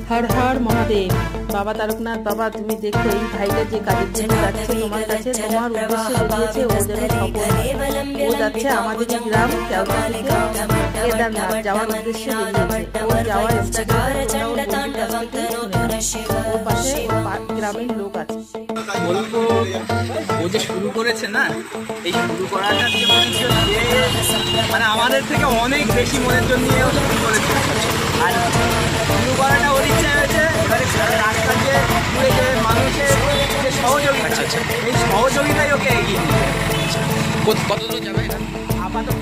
হর হর মহাদেব। বাবা তারকনাথ বাবা, তুমি দেখো এই ভাইটা যে কাজের জন্য যাচ্ছে তোমার কাছে, তোমার উদ্দেশ্যে বেরিয়েছে, ও যেন সফল হয়। ও যাচ্ছে আমাদের গ্রাম কেওড়া থেকে কেদারনাথ যাওয়ার উদ্দেশ্যে বেরিয়েছে। ও যাওয়ার ওর পাশে গ্রামের লোক আছে। বলবো ও যে শুরু করেছে না, এই শুরু করাটা যে মানে আমাদের থেকে অনেক বেশি মনের জন্য শুরু করেছে। আর শুরু করাটা ওর ইচ্ছা হয়েছে। এবারে রাস্তা যে ঘুরে যে মানুষের যে সহযোগিতা, এই সহযোগিতাই ওকে এগিয়ে নিয়ে কত দূর যাবে আপাতত